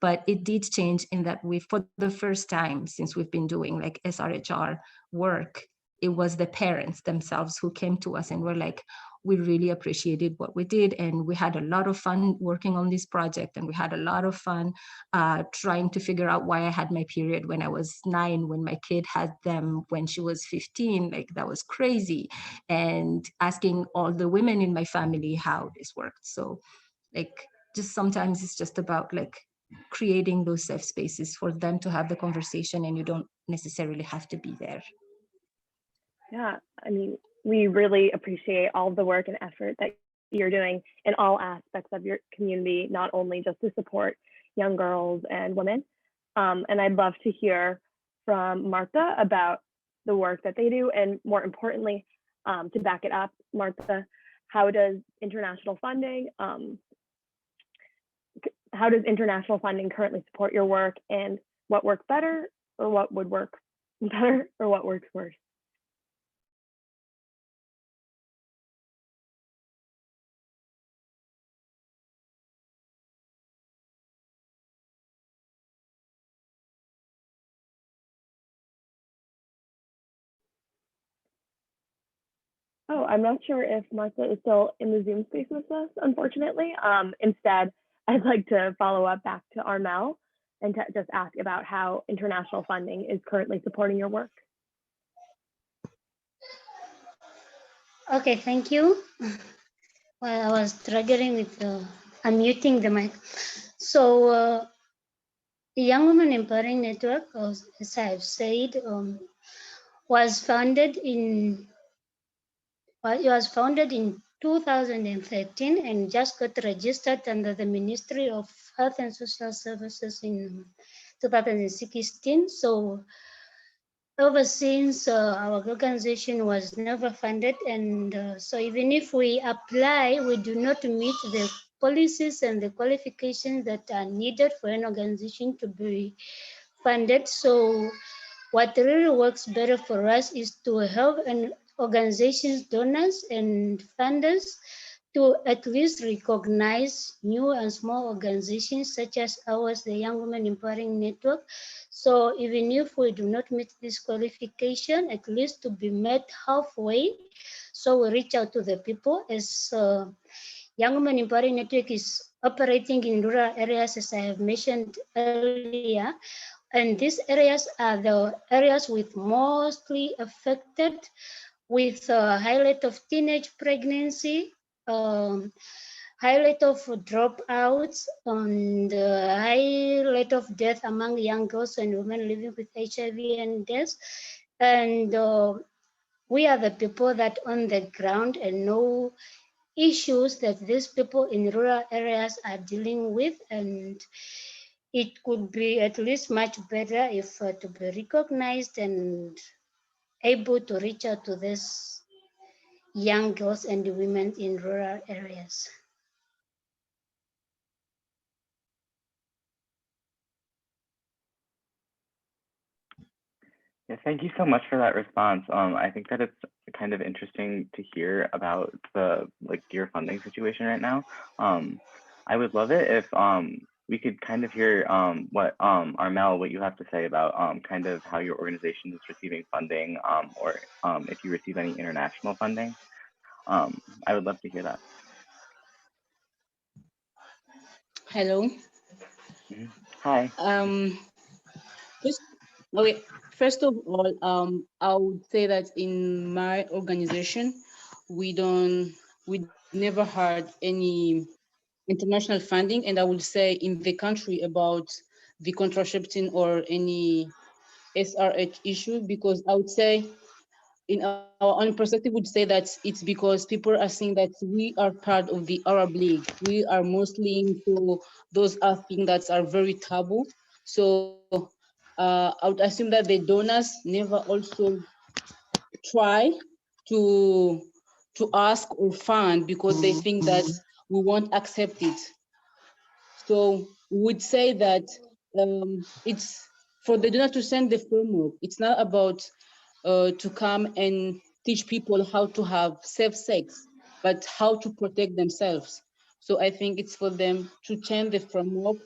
but it did change in that for the first time since we've been doing like SRHR work, it was the parents themselves who came to us and were like, we really appreciated what we did, and we had a lot of fun working on this project, and we had a lot of fun trying to figure out why I had my period when I was 9, when my kid had them when she was 15. Like, that was crazy. And asking all the women in my family how this worked. So like, just sometimes it's just about like creating those safe spaces for them to have the conversation, and you don't necessarily have to be there. Yeah, I mean, we really appreciate all the work and effort that you're doing in all aspects of your community, not only just to support young girls and women. And I'd love to hear from Martha about the work that they do, and more importantly, to back it up, Martha, how does international funding currently support your work, and what works better, or what would work better, or what works worse? Oh, I'm not sure if Martha is still in the Zoom space with us, unfortunately. Instead, I'd like to follow up back to Armel and to just ask about how international funding is currently supporting your work. Okay, thank you. Well, I was struggling with unmuting the mic. So the Young Women Empowering Network, as I have said, was founded in 2013 and just got registered under the Ministry of Health and Social Services in 2016. So ever since, our organization was never funded, and so even if we apply, we do not meet the policies and the qualifications that are needed for an organization to be funded. So what really works better for us is to have an organization's donors and funders to at least recognize new and small organizations such as ours, the Young Women Empowering Network. So even if we do not meet this qualification, at least to be met halfway. So we reach out to the people, as Young Women Empowering Network is operating in rural areas, as I have mentioned earlier. And these areas are the areas with mostly affected with high rate of teenage pregnancy, high rate of dropouts, and high rate of death among young girls and women living with HIV and deaths. And we are the people that on the ground and know issues that these people in rural areas are dealing with, and it could be at least much better if to be recognized and able to reach out to these young girls and women in rural areas. Yeah, thank you so much for that response. I think that it's kind of interesting to hear about your funding situation right now. I would love it if we could kind of hear what you have to say about kind of how your organization is receiving funding, or if you receive any international funding. I would love to hear that. Hello. Mm-hmm. Hi. First of all, I would say that in my organization, we never had any international funding, and I would say in the country about the contraception or any SRH issue, because I would say in our own perspective would say that it's because people are saying that we are part of the Arab League. We are Muslim, so those are things that are very taboo. So I would assume that the donors never also try to ask or fund because they think that we won't accept it. So we would say that it's for the donor to send the framework. It's not about to come and teach people how to have safe sex, but how to protect themselves. So I think it's for them to change the framework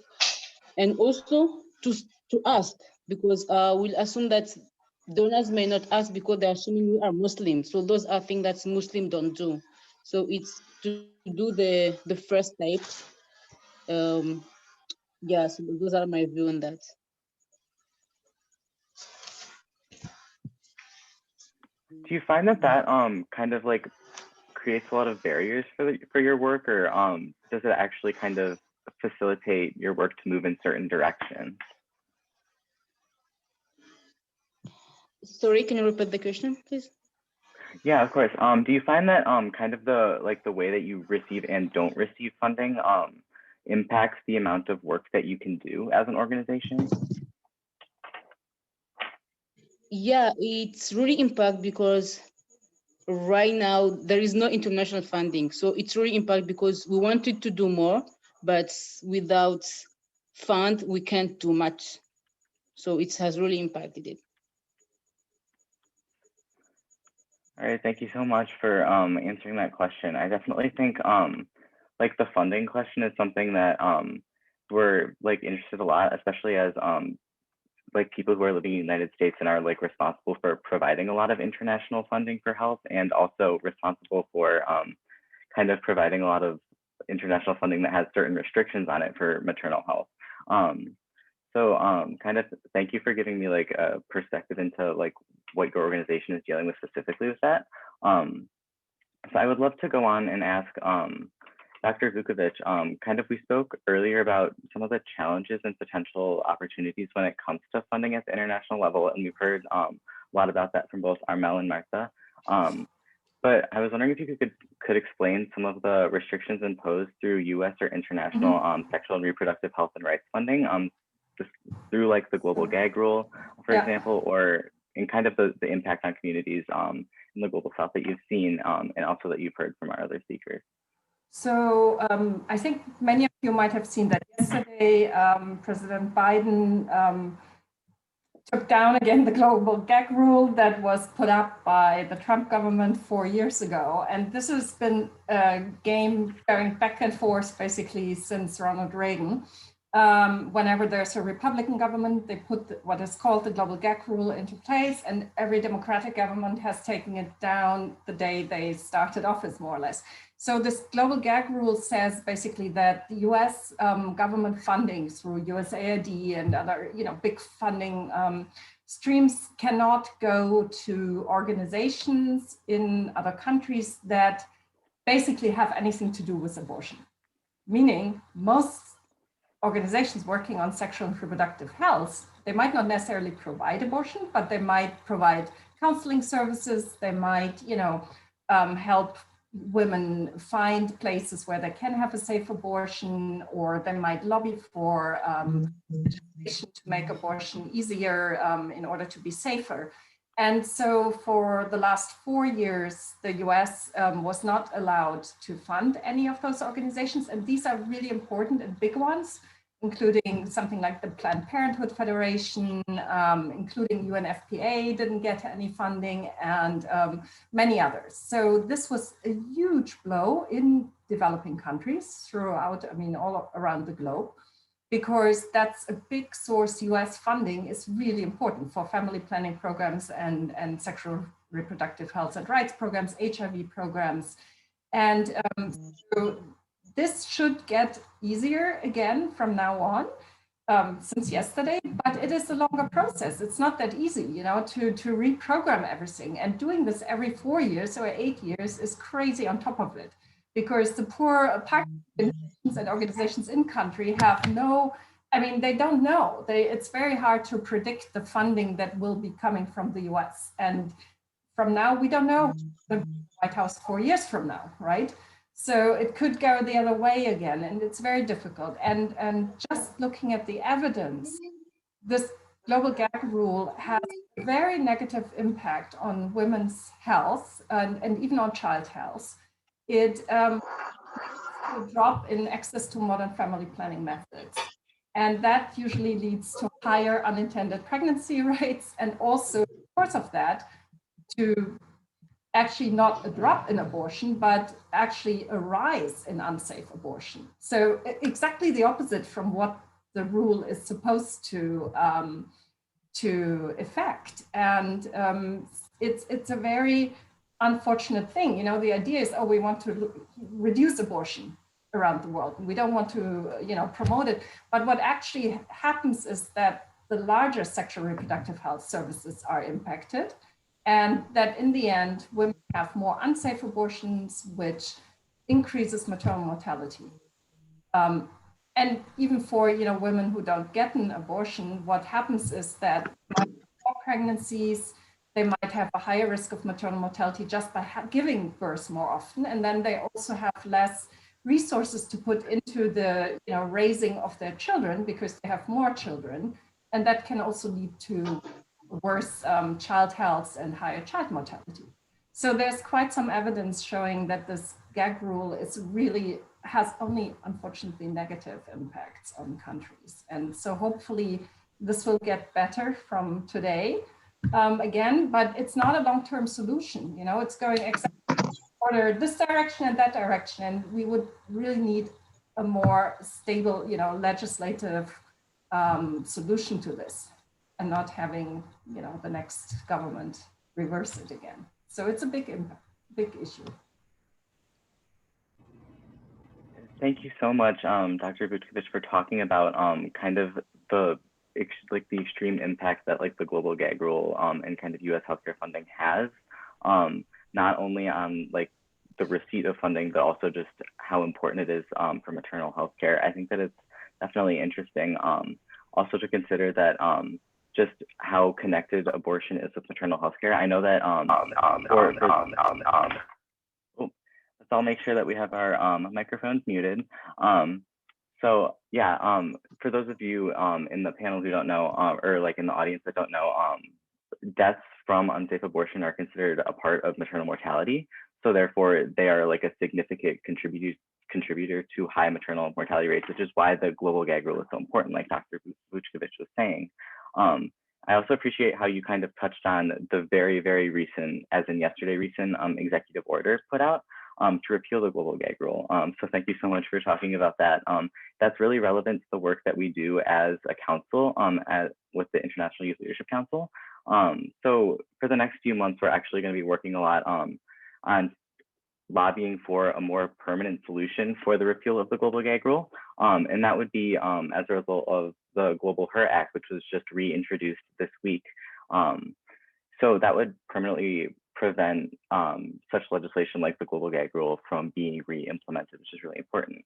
and also to ask, because we'll assume that donors may not ask because they're assuming we are Muslim. So those are things that Muslims don't do. So it's to do the first step. Yeah, so those are my view on that. Do you find that kind of like creates a lot of barriers for your work, or does it actually kind of facilitate your work to move in certain directions? Sorry, can you repeat the question, please? Yeah, of course. Do you find that kind of the way that you receive and don't receive funding impacts the amount of work that you can do as an organization? Yeah, it's really impact because right now there is no international funding. So it's really impact because we wanted to do more, but without fund, we can't do much. So it has really impacted it. All right, thank you so much for answering that question. I definitely think like the funding question is something that we're like interested a lot, especially as like people who are living in the United States and are like responsible for providing a lot of international funding for health, and also responsible for kind of providing a lot of international funding that has certain restrictions on it for maternal health. So kind of thank you for giving me like a perspective into like what your organization is dealing with specifically with that. So I would love to go on and ask Dr. Vuckovic, kind of we spoke earlier about some of the challenges and potential opportunities when it comes to funding at the international level, and we've heard a lot about that from both Armel and Martha. But I was wondering if you could explain some of the restrictions imposed through U.S. or international sexual and reproductive health and rights funding, just through like the Global Gag Rule, for example, or in kind of the impact on communities in the Global South that you've seen, and also that you've heard from our other speakers. So I think many of you might have seen that yesterday, President Biden took down again the Global Gag Rule that was put up by the Trump government 4 years ago. And this has been a game going back and forth basically since Ronald Reagan. Whenever there's a Republican government, they put what is called the Global Gag Rule into place, and every Democratic government has taken it down the day they started office, more or less. So this Global Gag Rule says basically that the US government funding through USAID and other big funding streams cannot go to organizations in other countries that basically have anything to do with abortion. Meaning most organizations working on sexual and reproductive health, they might not necessarily provide abortion, but they might provide counseling services. They might, help women find places where they can have a safe abortion, or they might lobby for legislation to make abortion easier in order to be safer. And so for the last 4 years, the US was not allowed to fund any of those organizations. And these are really important and big ones, including something like the Planned Parenthood Federation, including UNFPA didn't get any funding, and many others. So this was a huge blow in developing countries throughout, all around the globe, because that's a big source. US funding is really important for family planning programs and sexual reproductive health and rights programs, HIV programs. And so this should get easier again from now on, since yesterday, but it is a longer process. It's not that easy, to reprogram everything. And doing this every 4 years or 8 years is crazy on top of it, because the poor partners and organizations in country have they don't know. It's very hard to predict the funding that will be coming from the US. And from now, we don't know the White House 4 years from now, right? So it could go the other way again, and it's very difficult. And just looking at the evidence, this Global Gag Rule has a very negative impact on women's health and even on child health. It a drop in access to modern family planning methods. And that usually leads to higher unintended pregnancy rates, and also, because of that, to actually not a drop in abortion, but actually a rise in unsafe abortion. So exactly the opposite from what the rule is supposed to effect. And it's a very unfortunate thing. The idea is, we want to reduce abortion around the world. We don't want to, promote it. But what actually happens is that the larger sexual reproductive health services are impacted, and that in the end, women have more unsafe abortions, which increases maternal mortality. And even for women who don't get an abortion, what happens is that more pregnancies, they might have a higher risk of maternal mortality just by giving birth more often. And then they also have less resources to put into the raising of their children because they have more children. And that can also lead to worse child health and higher child mortality. So there's quite some evidence showing that this gag rule has only, unfortunately, negative impacts on countries. And so hopefully this will get better from today again, but it's not a long-term solution. It's going exactly order this direction and that direction. And we would really need a more stable, legislative solution to this and not having, the next government reverse it again. So it's a big impact, big issue. Thank you so much, Dr. Vuckovic, for talking about kind of the extreme impact that the global gag rule and kind of U.S. healthcare funding has, not only on the receipt of funding, but also just how important it is for maternal healthcare. I think that it's definitely interesting also to consider that just how connected abortion is with maternal healthcare. I know that let's all make sure that we have our microphones muted. So yeah, for those of you in the panel who don't know, or in the audience that don't know, deaths from unsafe abortion are considered a part of maternal mortality. So therefore, they are a significant contributor to high maternal mortality rates, which is why the global gag rule is so important, like Dr. Vuckovic was saying. I also appreciate how you kind of touched on the very, very recent, as in yesterday, recent executive order put out to repeal the global gag rule. So thank you so much for talking about that. That's really relevant to the work that we do as a council with the International Youth Leadership Council. So for the next few months, we're actually going to be working a lot on lobbying for a more permanent solution for the repeal of the global gag rule. And that would be as a result of the Global HER Act, which was just reintroduced this week. So that would permanently prevent such legislation like the global gag rule from being re-implemented, which is really important.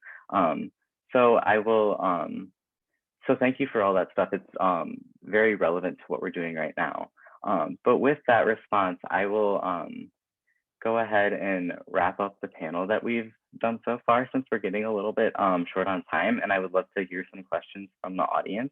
So I will, so thank you for all that stuff. It's very relevant to what we're doing right now. But with that response, I will go ahead and wrap up the panel that we've done so far, since we're getting a little bit short on time, and I would love to hear some questions from the audience.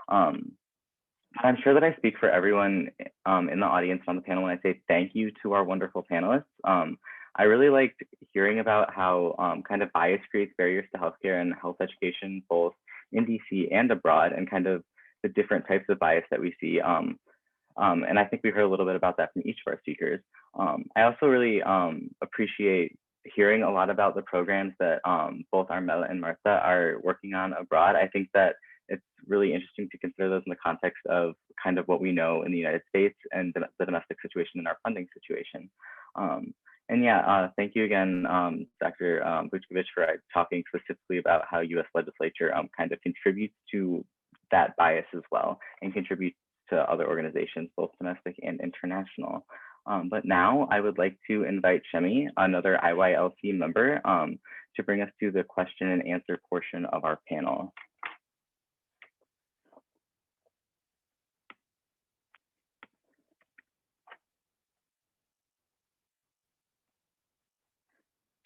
I'm sure that I speak for everyone in the audience on the panel when I say thank you to our wonderful panelists. I really liked hearing about how kind of bias creates barriers to healthcare and health education, both in DC and abroad, and kind of the different types of bias that we see. And I think we heard a little bit about that from each of our speakers. I also really appreciate hearing a lot about the programs that both Armella and Martha are working on abroad. I think that it's really interesting to consider those in the context of kind of what we know in the United States and the domestic situation and our funding situation. And yeah, thank you again, Dr. Vuckovic, for talking specifically about how US legislature kind of contributes to that bias as well and contributes to other organizations, both domestic and international. But now I would like to invite Shemi, another IYLC member, to bring us to the question and answer portion of our panel.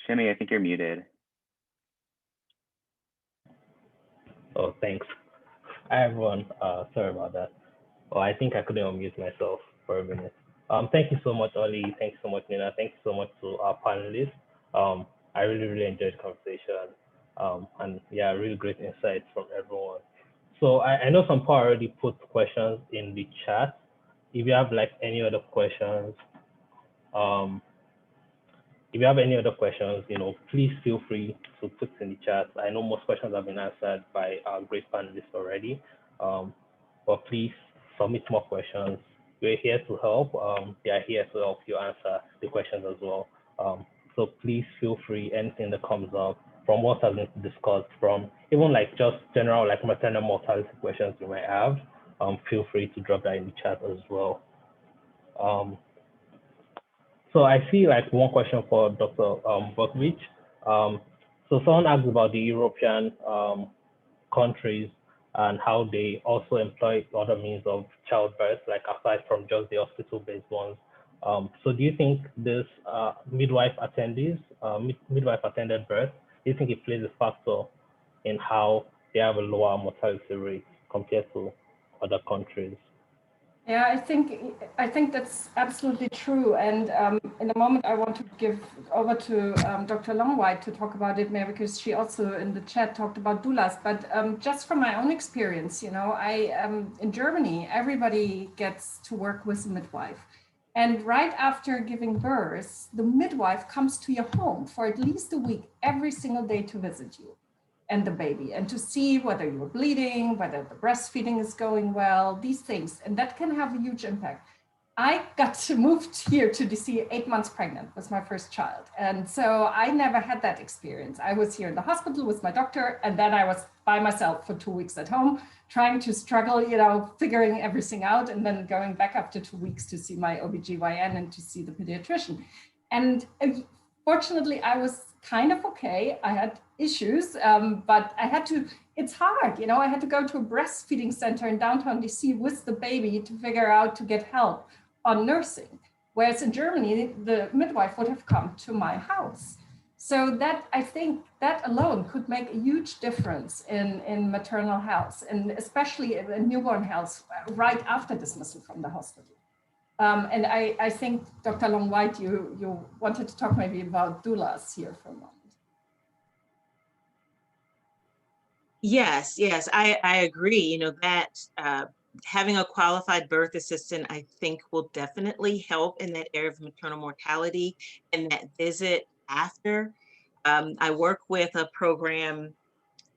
Shemi, I think you're muted. Oh, thanks. Hi, everyone. Sorry about that. Oh, I think I couldn't unmute myself for a minute. Thank you so much, Ollie. Thank you so much, Nina. Thank you so much to our panelists. I really enjoyed the conversation. And yeah, really great insights from everyone. So I know some people already put questions in the chat. If you have any other questions, please feel free to put in the chat. I know most questions have been answered by our great panelists already, but please submit more questions. We're here to help. They are here to help you answer the questions as well. So please feel free, anything that comes up from what has been discussed, from even just general maternal mortality questions you might have, feel free to drop that in the chat as well. So I see one question for Dr. Vuckovic. So someone asked about the European countries and how they also employ other means of childbirth, like aside from just the hospital-based ones. So do you think this midwife-attended birth, do you think it plays a factor in how they have a lower mortality rate compared to other countries? Yeah, I think that's absolutely true. And in a moment, I want to give over to Dr. Longwhite to talk about it, maybe because she also in the chat talked about doulas. But just from my own experience, you know, in Germany, everybody gets to work with a midwife. And right after giving birth, the midwife comes to your home for at least a week, every single day to visit you and the baby, and to see whether you're bleeding, whether the breastfeeding is going well, these things, and that can have a huge impact. I got to move here to DC 8 months pregnant with my first child. And so I never had that experience. I was here in the hospital with my doctor, and then I was by myself for 2 weeks at home, trying to struggle, you know, figuring everything out, and then going back after 2 weeks to see my OBGYN and to see the pediatrician. And fortunately, I was kind of okay. I had issues, but I had to, it's hard, you know, I had to go to a breastfeeding center in downtown DC with the baby to figure out to get help on nursing. Whereas in Germany, the midwife would have come to my house. So that, I think that alone could make a huge difference in maternal health, and especially in newborn health right after dismissal from the hospital. And I think, Dr. Longwhite, you wanted to talk maybe about doulas here for a moment. Yes, I agree. You know, that having a qualified birth assistant, I think, will definitely help in that area of maternal mortality and that visit after. I work with a program,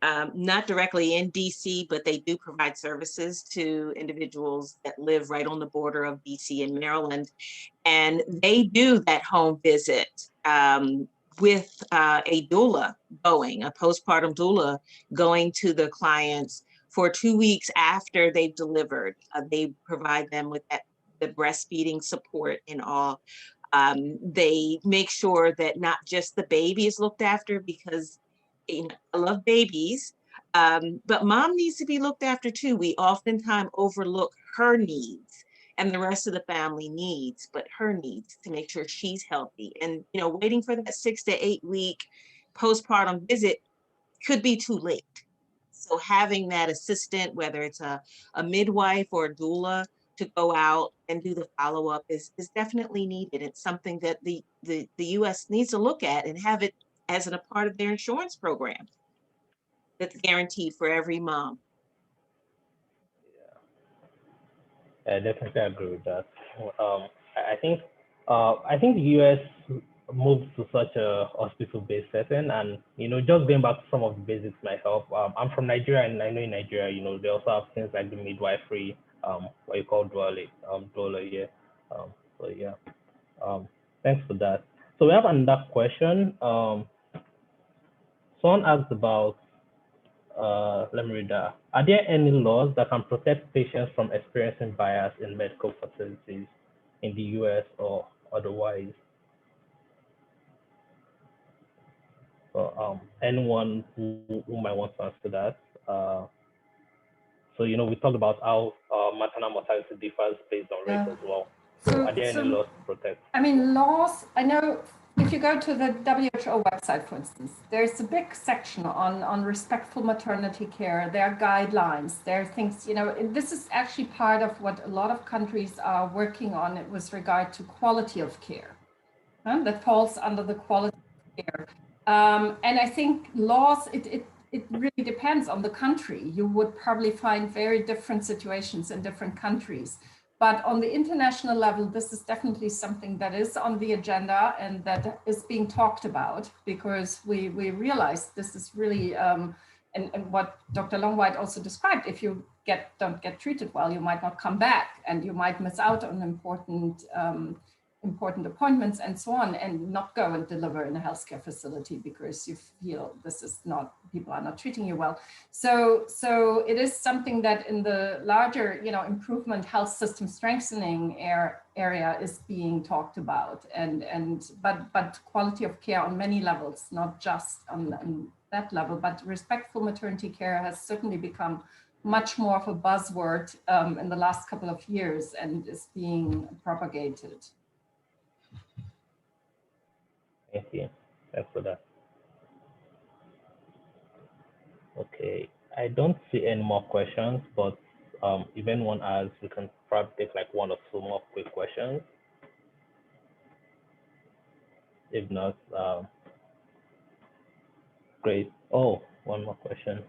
not directly in DC, but they do provide services to individuals that live right on the border of DC and Maryland. And they do that home visit with a doula going, a postpartum doula going to the clients for 2 weeks after they've delivered. They provide them with the breastfeeding support and all. They make sure that not just the baby is looked after, because you know, I love babies, but mom needs to be looked after too. We oftentimes overlook her needs and the rest of the family needs, but her needs to make sure she's healthy. And, you know, waiting for that 6 to 8 week postpartum visit could be too late. So having that assistant, whether it's a midwife or a doula, to go out and do the follow-up is definitely needed. It's something that the US needs to look at and have it as a part of their insurance program that's guaranteed for every mom. I definitely agree with that. I think the US moved to such a hospital-based setting, and you know, just going back to some of the basics might help. I'm from Nigeria, and I know in Nigeria, you know, they also have things like the midwifery, what you call doula, yeah. So yeah, thanks for that. So we have another question. Someone asked about, let me read that. Are there any laws that can protect patients from experiencing bias in medical facilities in the US or otherwise? So anyone who might want to answer that. So, you know, we talked about how maternal mortality differs based on race as well. So are there any laws to protect? I mean, laws, I know if you go to the WHO website, for instance, there's a big section on respectful maternity care. There are guidelines, there are things, you know, this is actually part of what a lot of countries are working on with regard to quality of care. That falls under the quality of care. And I think laws, it really depends on the country. You would probably find very different situations in different countries. But on the international level, this is definitely something that is on the agenda and that is being talked about, because we realize this is really, and what Dr. Longwhite also described, if you don't get treated well, you might not come back and you might miss out on important appointments and so on, and not go and deliver in a healthcare facility because you feel this is not, people are not treating you well. So it is something that in the larger, you know, improvement health system strengthening area is being talked about, but quality of care on many levels, not just on that level, but respectful maternity care has certainly become much more of a buzzword in the last couple of years and is being propagated. Thank you. Thanks for that. Okay, I don't see any more questions, but if anyone has, we can probably take like one or two more quick questions. If not, great. Oh, one more question.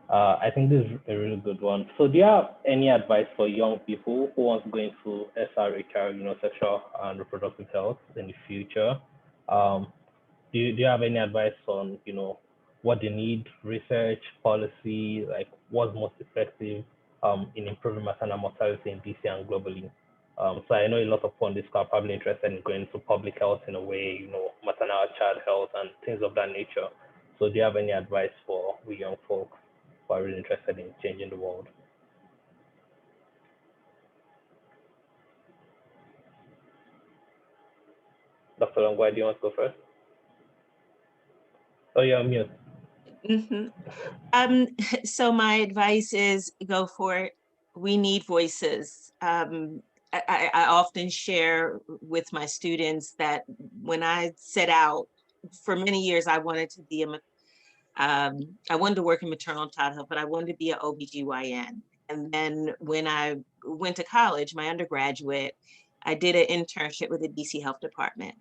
I think this is a really good one. So do you have any advice for young people who want to go into SRHR, sexual and reproductive health in the future? Do you have any advice on, what they need, research, policy, like what's most effective in improving maternal mortality in DC and globally? So I know a lot of pundits are probably interested in going into public health in a way, maternal child health and things of that nature. So do you have any advice for we young folks who are really interested in changing the world? Dr. Longwai, do you want to go first? Oh, you're on mute. So my advice is go for it. We need voices. I often share with my students that when I set out, for many years, I wanted to be I wanted to work in maternal child health, but I wanted to be an OBGYN. And then when I went to college, my undergraduate, I did an internship with the DC Health Department.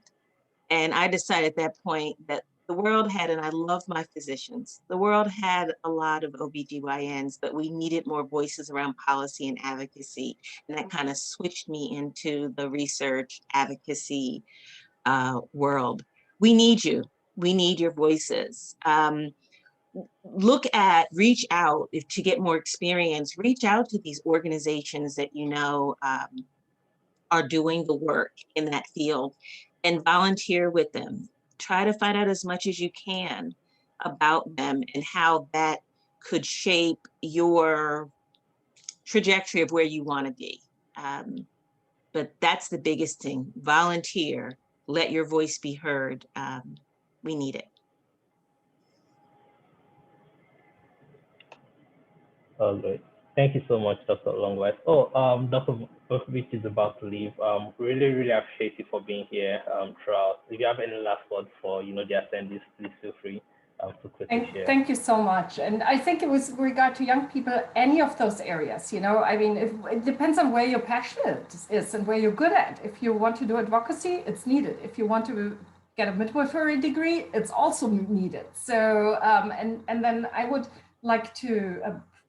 And I decided at that point that the world had, and I love my physicians, the world had a lot of OBGYNs, but we needed more voices around policy and advocacy. And that kind of switched me into the research advocacy world. We need you. We need your voices. Reach out to get more experience, reach out to these organizations that are doing the work in that field and volunteer with them. Try to find out as much as you can about them and how that could shape your trajectory of where you want to be. But that's the biggest thing. Volunteer, let your voice be heard. We need it. Oh, great. Thank you so much, Dr. Longwest. Dr. Vuckovic is about to leave. Really, really appreciate you for being here throughout. If you have any last words for, the attendees, please feel free to quickly share. Thank you so much. And I think it was with regard to young people, any of those areas, I mean, it depends on where your passion is and where you're good at. If you want to do advocacy, it's needed. If you want to get a midwifery degree, it's also needed. So, and then I would like to,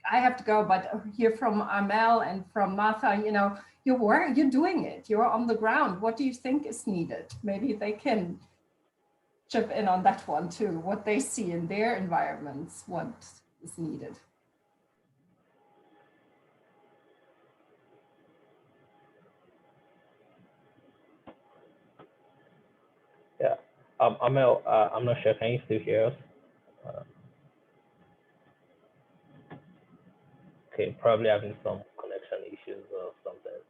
I have to go, but hear from Amel and from Martha, you're doing it, you're on the ground. What do you think is needed? Maybe they can chip in on that one too, what they see in their environments, what is needed. Yeah, Amel, I'm not sure, can you still hear us? Okay, probably having some connection issues or something.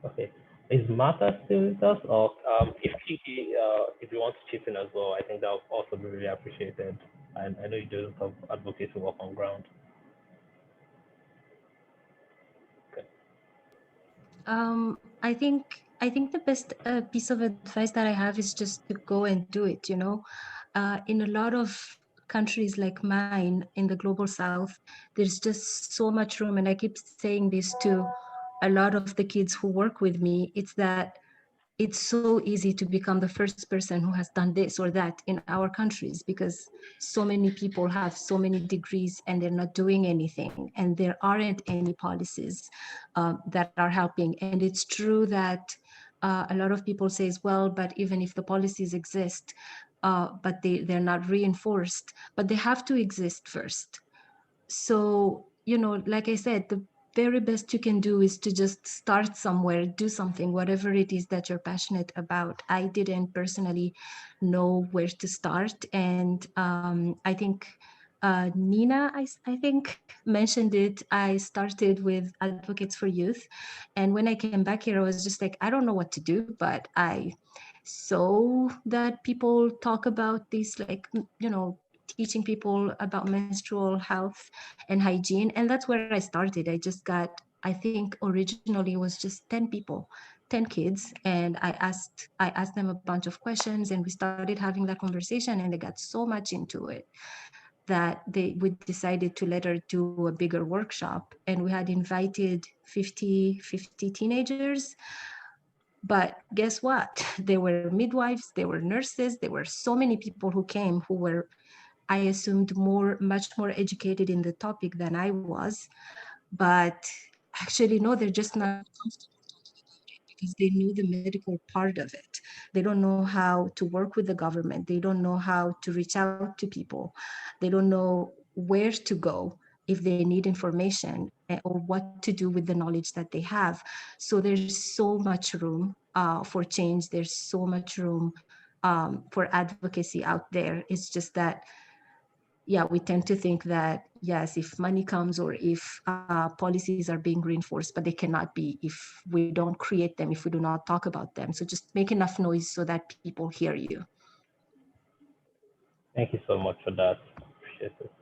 Okay, is Martha still with us? Or if you want to chip in as well, I think that would also be really appreciated. And I know you do a lot of advocacy work on ground. Okay. I think the best piece of advice that I have is just to go and do it. In a lot of countries like mine in the global south, there's just so much room, and I keep saying this to a lot of the kids who work with me. It's that it's so easy to become the first person who has done this or that in our countries, because so many people have so many degrees and they're not doing anything, and there aren't any policies that are helping. And it's true that a lot of people say, well, but even if the policies exist, but they're not reinforced, but they have to exist first. So, like I said, the very best you can do is to just start somewhere, do something, whatever it is that you're passionate about. I didn't personally know where to start. And I think Nina, I think, mentioned it. I started with Advocates for Youth. And when I came back here, I was just like, I don't know what to do, but I saw that people talk about this, like, teaching people about menstrual health and hygiene. And that's where I started. I just got, I think originally it was just 10 people, 10 kids. And I asked them a bunch of questions, and we started having that conversation, and they got so much into it that we decided to later do a bigger workshop, and we had invited 50 teenagers. But guess what? There were midwives, there were nurses, there were so many people who came who were, I assumed, much more educated in the topic than I was. But actually, no, they're just not comfortable because they knew the medical part of it. They don't know how to work with the government. They don't know how to reach out to people. They don't know where to go if they need information, or what to do with the knowledge that they have. So there's so much room for change. There's so much room for advocacy out there. It's just that, yeah, we tend to think that, yes, if money comes, or if policies are being reinforced, but they cannot be if we don't create them, if we do not talk about them. So just make enough noise so that people hear you. Thank you so much for that. Appreciate it.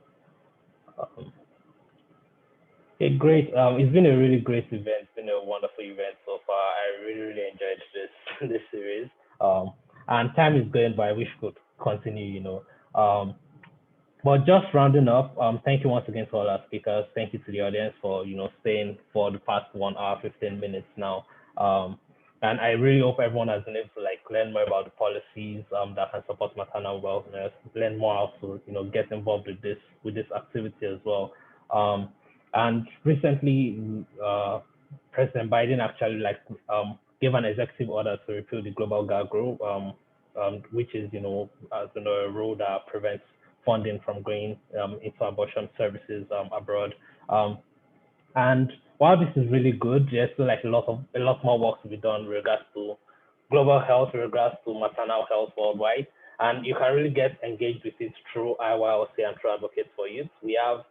Okay, great. It's been a really great event. It's been a wonderful event so far. I really, really enjoyed this series. And time is going by. I wish we could continue. But just rounding up, thank you once again to all our speakers. Thank you to the audience for staying for the past 1 hour, 15 minutes now. And I really hope everyone has been able to learn more about the policies that can support maternal wellness, learn more how to get involved with this activity as well. And recently, President Biden actually gave an executive order to repeal the Global Gag Rule, which is a rule that prevents funding from going into abortion services abroad. And while this is really good, there's still a lot more work to be done with regards to global health, with regards to maternal health worldwide. And you can really get engaged with it through IYLC and through Advocates for Youth. We have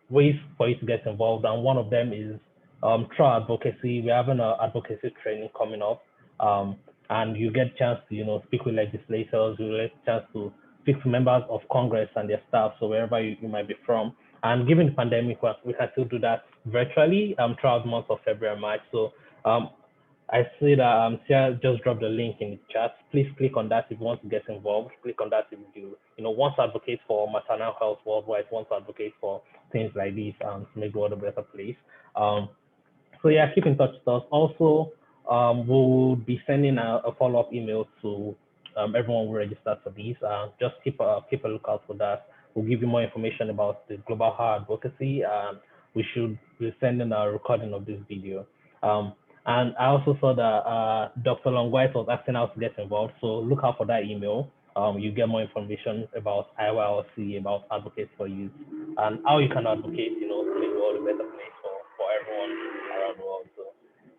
ways for you to get involved, and one of them is through advocacy. We're having an advocacy training coming up, and you get a chance to speak with legislators. You get a chance to speak to members of Congress and their staff, so wherever you might be from. And given the pandemic, we can still do that virtually throughout the month of February and March. So I see that Sia just dropped the link in the chat. Please click on that if you want to get involved. Click on that if you want to advocate for maternal health worldwide, want to advocate for things like this to make the world a better place. So yeah, keep in touch with us. Also, we'll be sending a follow-up email to everyone who registered for these. Just keep a lookout for that. We'll give you more information about the global health advocacy, and we should be sending a recording of this video. And I also saw that Dr. Longwhite was asking how to get involved, so look out for that email. You get more information about IYLC, about Advocates for Youth, and how you can advocate, to make the world a better place for everyone around the world. So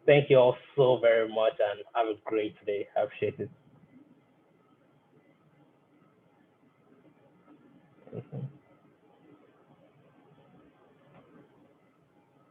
thank you all so very much, and have a great day. I appreciate it.